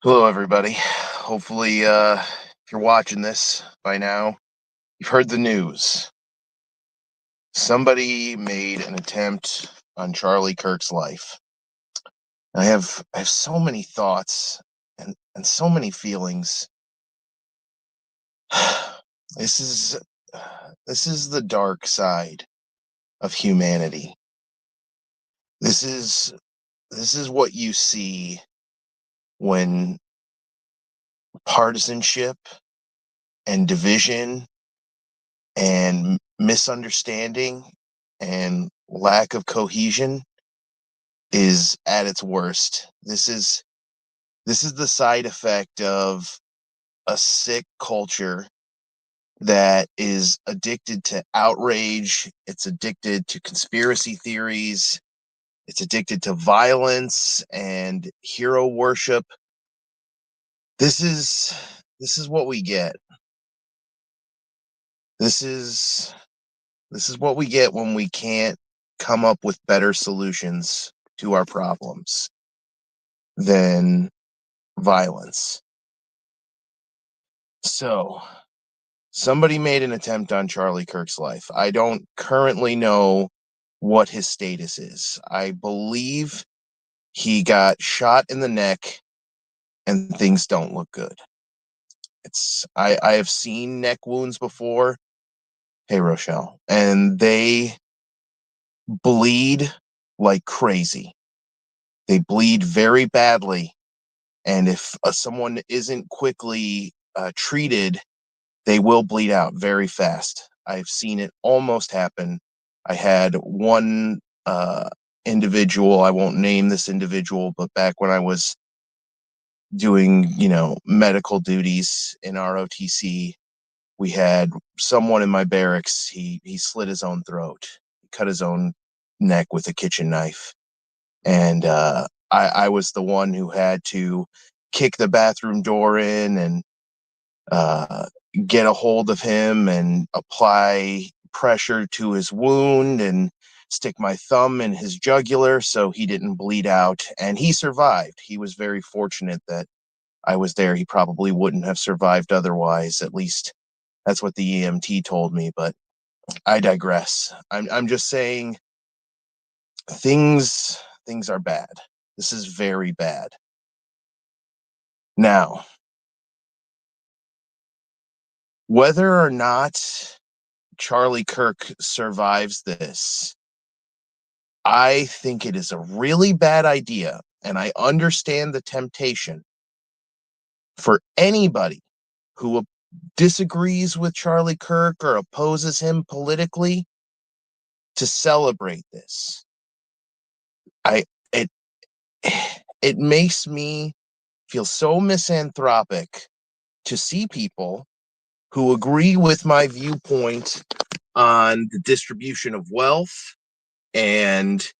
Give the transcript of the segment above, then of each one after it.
Hello, everybody. Hopefully, if you're watching this by now, you've heard the news. Somebody made an attempt on Charlie Kirk's life. I have so many thoughts and so many feelings. This is this is the dark side of humanity. This is this is what you see when partisanship and division and misunderstanding and lack of cohesion is at its worst. This is the side effect of a sick culture that is addicted to outrage, it's addicted to conspiracy theories, it's addicted to violence and hero worship. This is this is what we get. This is This is what we get when we can't come up with better solutions to our problems than violence. So, somebody made an attempt on Charlie Kirk's life. I don't currently know what his status is. I believe he got shot in the neck and things don't look good. I have seen neck wounds before. Hey Rochelle, and they bleed like crazy. They bleed very badly, and if someone isn't quickly treated, they will bleed out very fast. I've seen it almost happen. I had one individual, I won't name this individual, but back when I was doing, medical duties in ROTC, we had someone in my barracks. He slit his own throat, he cut his own neck with a kitchen knife, and I was the one who had to kick the bathroom door in and uh, get a hold of him and apply pressure to his wound and stick my thumb in his jugular so he didn't bleed out. And he survived. He was very fortunate that I was there. He probably wouldn't have survived otherwise. At least that's what the EMT told me. But I digress. I'm just saying things are bad. This is very bad. Now, whether or not Charlie Kirk survives this, I think it is a really bad idea, and I understand the temptation for anybody who disagrees with Charlie Kirk or opposes him politically to celebrate this. I it it makes me feel so misanthropic to see people who agree with my viewpoint on the distribution of wealth and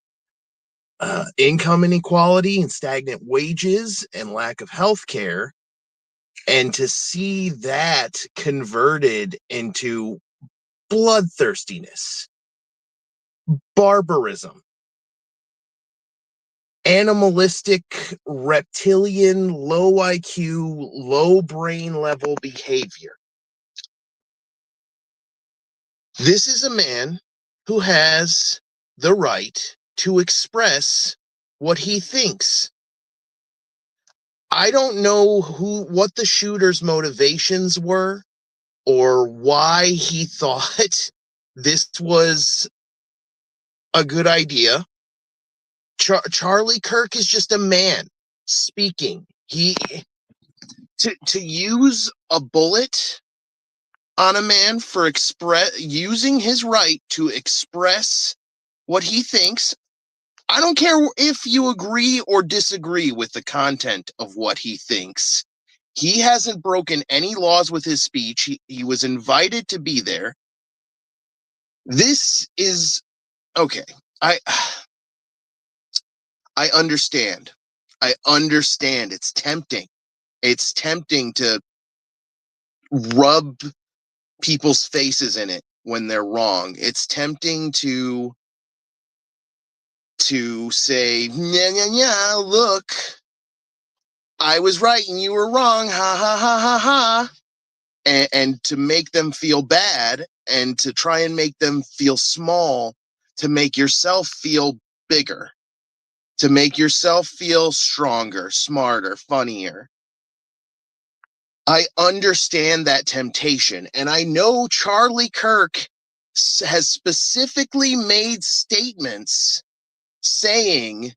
income inequality and stagnant wages and lack of health care, and to see that converted into bloodthirstiness, barbarism, animalistic, reptilian, low IQ, low brain level behavior. This is a man who has the right to express what he thinks. I don't know what the shooter's motivations were or why he thought this was a good idea. Charlie Kirk is just a man speaking. He to use a bullet on a man for using his right to express what he thinks. I don't care if you agree or disagree with the content of what he thinks. He hasn't broken any laws with his speech. He was invited to be there. This is okay. I I understand. I understand. It's tempting. It's tempting to rub people's faces in it when they're wrong. It's tempting to say, yeah, yeah, yeah, look, I was right and you were wrong. Ha ha ha ha ha. And to make them feel bad and to try and make them feel small, to make yourself feel bigger, to make yourself feel stronger, smarter, funnier. I understand that temptation. And I know Charlie Kirk has specifically made statements saying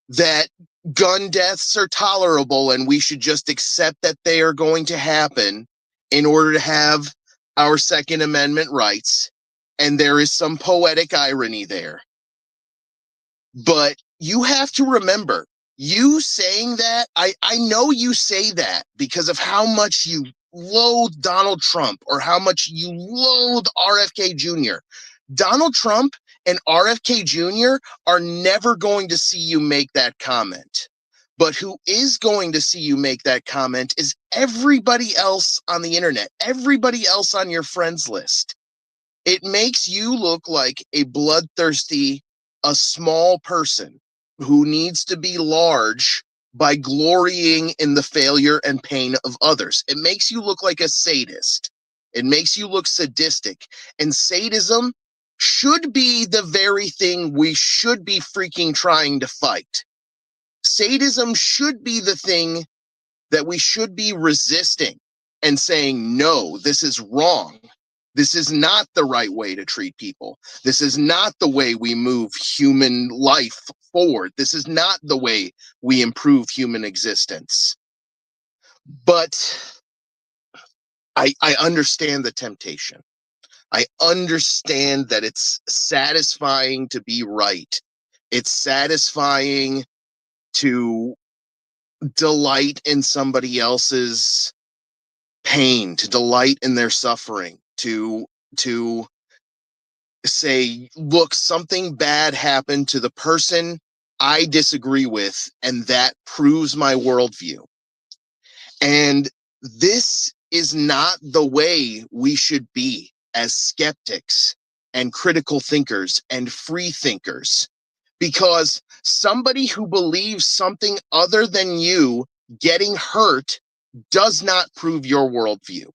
that gun deaths are tolerable and we should just accept that they are going to happen in order to have our Second Amendment rights. And there is some poetic irony there. But you have to remember, you saying that, I know you say that because of how much you loathe Donald Trump or how much you loathe RFK Jr. Donald Trump and RFK Jr. are never going to see you make that comment. But who is going to see you make that comment is everybody else on the internet, everybody else on your friends list. It makes you look like a bloodthirsty, a small person who needs to be large by glorying in the failure and pain of others. It makes you look like a sadist. It makes you look sadistic. And sadism should be the very thing we should be freaking trying to fight. Sadism should be the thing that we should be resisting and saying, no, this is wrong. This is not the right way to treat people. This is not the way we move human life forward. This is not the way we improve human existence. But I understand the temptation. I understand that it's satisfying to be right. It's satisfying to delight in somebody else's pain, to delight in their suffering, to say, look, something bad happened to the person I disagree with, and that proves my worldview. And this is not the way we should be as skeptics and critical thinkers and free thinkers, because somebody who believes something other than you getting hurt does not prove your worldview.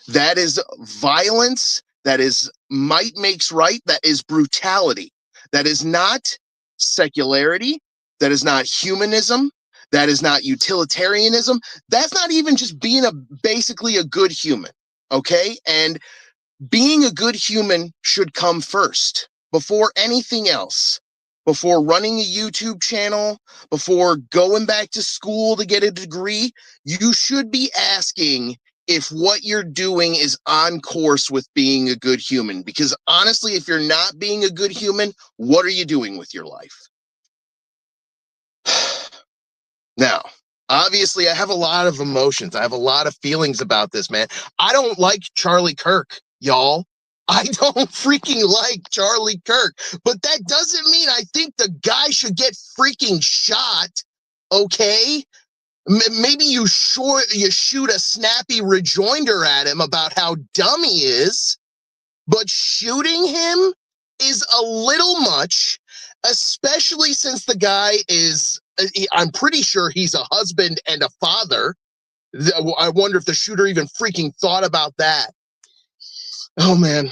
That is violence. That is might makes right. That is brutality. That is not secularity. That is not humanism. That is not utilitarianism. That's not even just being basically a good human. Okay. And being a good human should come first before anything else. Before running a YouTube channel, before going back to school to get a degree, you should be asking if what you're doing is on course with being a good human. Because honestly, if you're not being a good human, what are you doing with your life? Now, obviously, I have a lot of emotions. I have a lot of feelings about this, man. I don't like Charlie Kirk, y'all. I don't freaking like Charlie Kirk, but that doesn't mean I think the guy should get freaking shot. Okay? Maybe you shoot a snappy rejoinder at him about how dumb he is, but shooting him is a little much, especially since the guy is, I'm pretty sure he's a husband and a father. I wonder if the shooter even freaking thought about that. Oh man.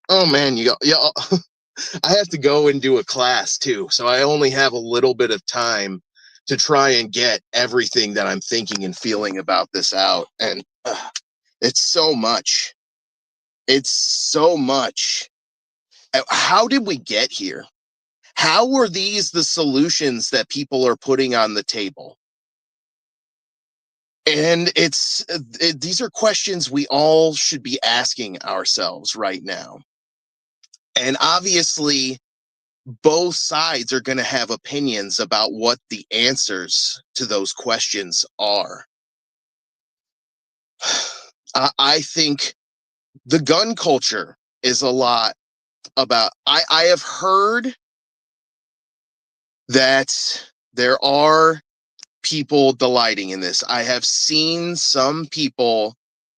Oh man, I have to go and do a class too. So I only have a little bit of time to try and get everything that I'm thinking and feeling about this out. And it's so much. It's so much. How did we get here? How were these the solutions that people are putting on the table? And these are questions we all should be asking ourselves right now. And obviously, both sides are going to have opinions about what the answers to those questions are. I think the gun culture is a lot about, I have heard that there are people delighting in this. I have seen some people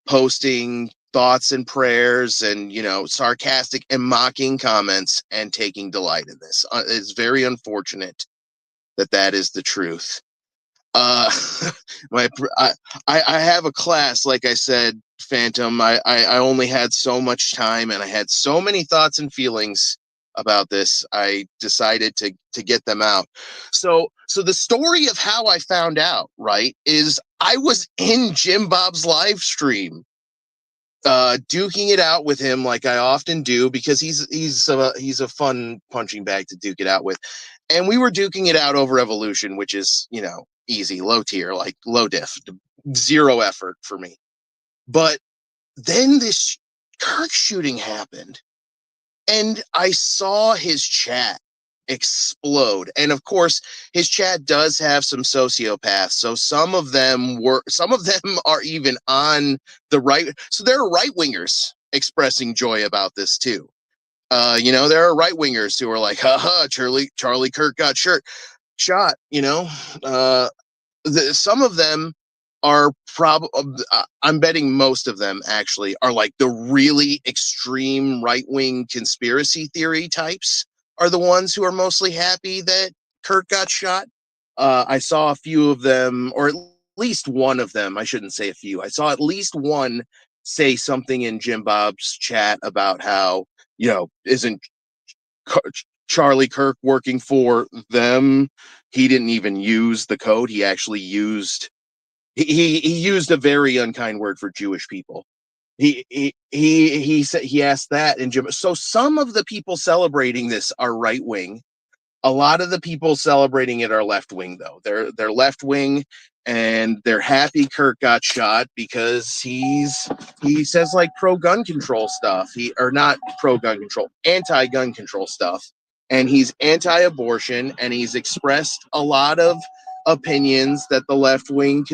posting thoughts and prayers and, sarcastic and mocking comments and taking delight in this. It's very unfortunate that is the truth. Uh, my I have a class, like I said, Phantom. I only had so much time, and I had so many thoughts and feelings about this. I decided to get them out. So the story of how I found out, right, is I was in Jim Bob's live stream, duking it out with him like I often do, because he's a fun punching bag to duke it out with, and we were duking it out over Evolution, which is, easy, low tier, like low diff, zero effort for me. But then this Kirk shooting happened, and I saw his chat explode. And of course, his chat does have some sociopaths. So some of them are even on the right. So there are right wingers expressing joy about this too. There are right wingers who are like, haha, Charlie Kirk got shot. Uh, some of them are probably, I'm betting most of them actually are like the really extreme right wing conspiracy theory types, are the ones who are mostly happy that Kirk got shot. I saw a few of them, or at least one of them. I shouldn't say a few. I saw at least one say something in Jim Bob's chat about how, isn't Charlie Kirk working for them? He didn't even use the code. He actually used he used a very unkind word for Jewish people. He said, he asked that in Jim. So some of the people celebrating this are right wing. A lot of the people celebrating it are left wing, though. They're left wing, and they're happy Kirk got shot because he says like pro gun control stuff. He or not pro gun control, anti gun control stuff, and he's anti abortion, and he's expressed a lot of opinions that the left wing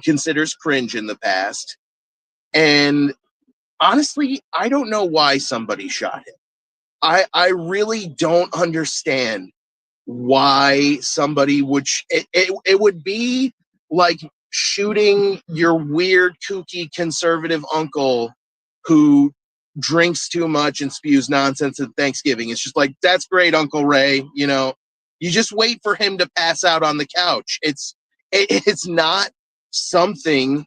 considers cringe in the past. And honestly, I don't know why somebody shot him. I really don't understand why somebody would it would be like shooting your weird kooky conservative uncle who drinks too much and spews nonsense at Thanksgiving. It's just like, that's great, Uncle Ray. You just wait for him to pass out on the couch. It's not something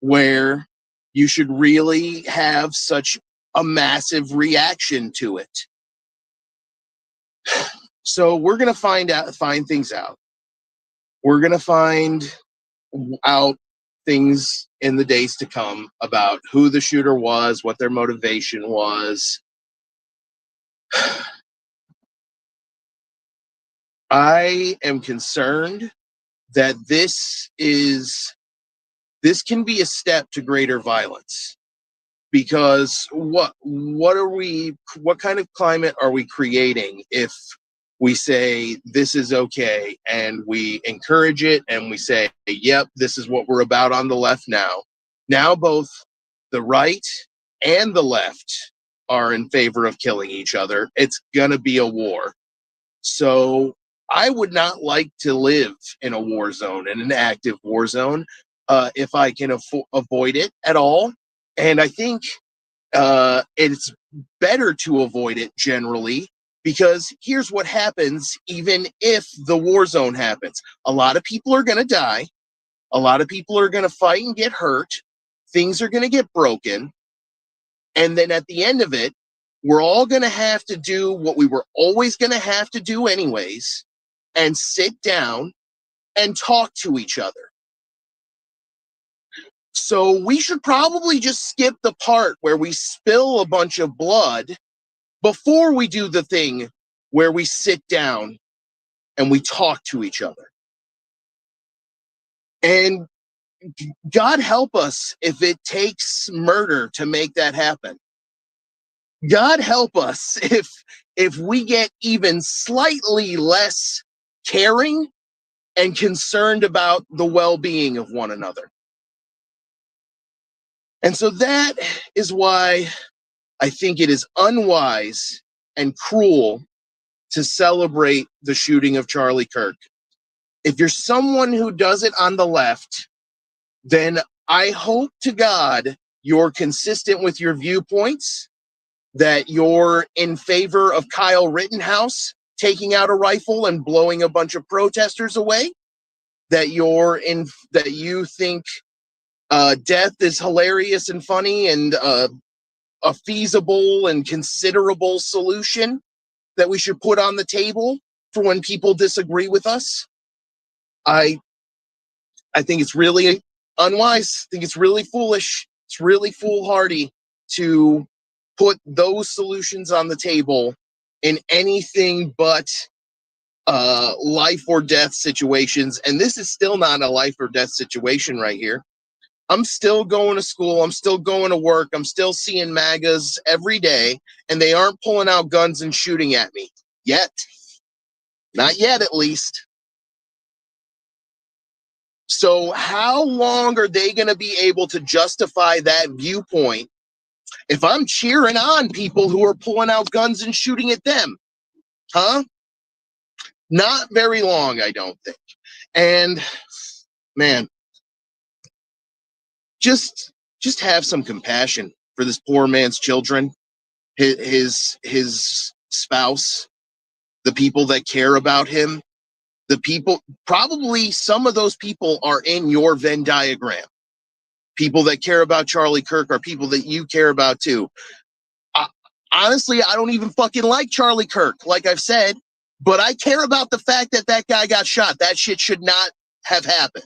where you should really have such a massive reaction to it. So we're gonna find things out. We're gonna find out things in the days to come about who the shooter was, what their motivation was. I am concerned that this can be a step to greater violence, because what kind of climate are we creating if we say this is okay and we encourage it, and we say, yep, this is what we're about on the left now both the right and the left are in favor of killing each other. It's gonna be a war. So I would not like to live in a war zone, in an active war zone, if I can avoid it at all. And I think it's better to avoid it generally, because here's what happens even if the war zone happens. A lot of people are going to die. A lot of people are going to fight and get hurt. Things are going to get broken. And then at the end of it, we're all going to have to do what we were always going to have to do anyways, and sit down and talk to each other. So we should probably just skip the part where we spill a bunch of blood before we do the thing where we sit down and we talk to each other. And God help us if it takes murder to make that happen. God help us if we get even slightly less caring and concerned about the well-being of one another. And so that is why I think it is unwise and cruel to celebrate the shooting of Charlie Kirk. If you're someone who does it on the left, then I hope to God you're consistent with your viewpoints, that you're in favor of Kyle Rittenhouse taking out a rifle and blowing a bunch of protesters away, that that you think death is hilarious and funny and a feasible and considerable solution that we should put on the table for when people disagree with us. I think it's really unwise. I think it's really foolish. It's really foolhardy to put those solutions on the table in anything but life or death situations. And this is still not a life or death situation right here. I'm still going to school. I'm still going to work. I'm still seeing MAGAs every day, and they aren't pulling out guns and shooting at me yet. Not yet, at least. So how long are they going to be able to justify that viewpoint if I'm cheering on people who are pulling out guns and shooting at them? Huh? Not very long, I don't think. And man, just have some compassion for this poor man's children, his spouse, the people that care about him. The people, probably some of those people are in your Venn diagram. People that care about Charlie Kirk are people that you care about too. Honestly, I don't even fucking like Charlie Kirk, like I've said, but I care about the fact that that guy got shot. That shit should not have happened.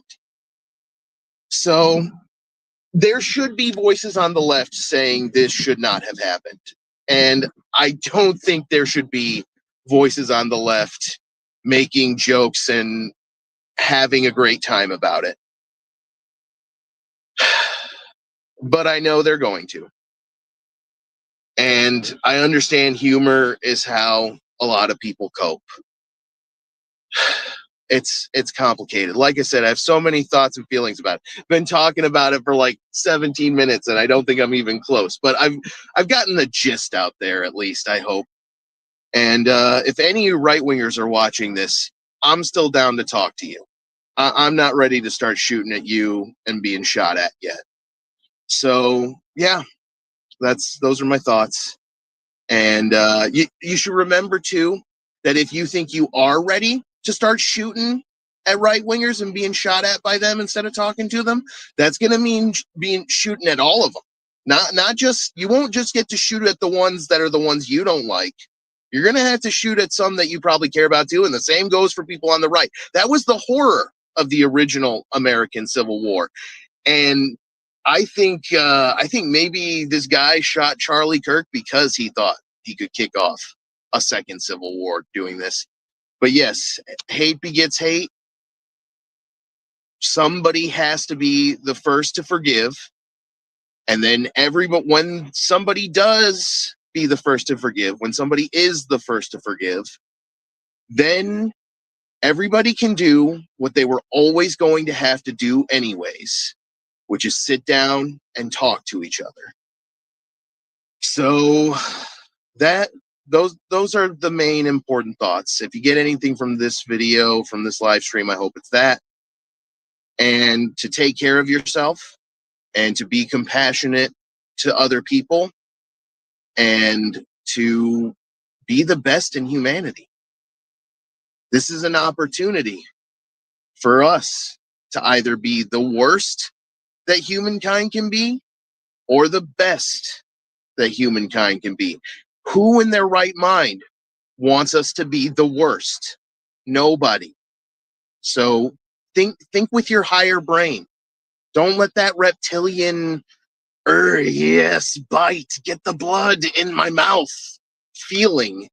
So there should be voices on the left saying this should not have happened. And I don't think there should be voices on the left making jokes and having a great time about it. But I know they're going to. And I understand humor is how a lot of people cope. It's complicated. Like I said, I have so many thoughts and feelings about it. I've been talking about it for like 17 minutes, and I don't think I'm even close. But I've gotten the gist out there, at least, I hope. And if any right-wingers are watching this, I'm still down to talk to you. I'm not ready to start shooting at you and being shot at yet. So, yeah, those are my thoughts. And you should remember, too, that if you think you are ready to start shooting at right-wingers and being shot at by them instead of talking to them, that's going to mean being shooting at all of them. Not just, you won't just get to shoot at the ones that are the ones you don't like. You're going to have to shoot at some that you probably care about, too. And the same goes for people on the right. That was the horror of the original American Civil War. And I think maybe this guy shot Charlie Kirk because he thought he could kick off a second civil war doing this. But yes, hate begets hate. Somebody has to be the first to forgive. And then when somebody does be the first to forgive, when somebody is the first to forgive, then everybody can do what they were always going to have to do anyways, which is sit down and talk to each other. So those are the main important thoughts. If you get anything from this video, from this live stream, I hope it's that. And to take care of yourself and to be compassionate to other people and to be the best in humanity. This is an opportunity for us to either be the worst that humankind can be or the best that humankind can be. Who in their right mind wants us to be the worst? Nobody. So think with your higher brain. Don't let that reptilian, yes, bite, get the blood in my mouth feeling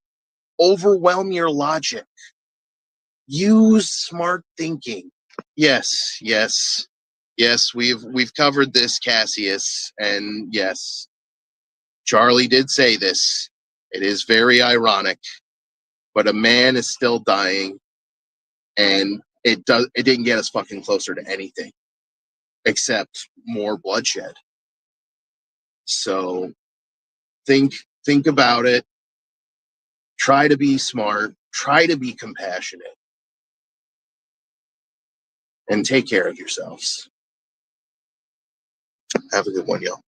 overwhelm your logic. Use smart thinking. Yes, we've covered this, Cassius, and yes, Charlie did say this. It is very ironic, but a man is still dying, and it didn't get us fucking closer to anything except more bloodshed. So think about it. Try to be smart, try to be compassionate, and take care of yourselves. Have a good one, y'all.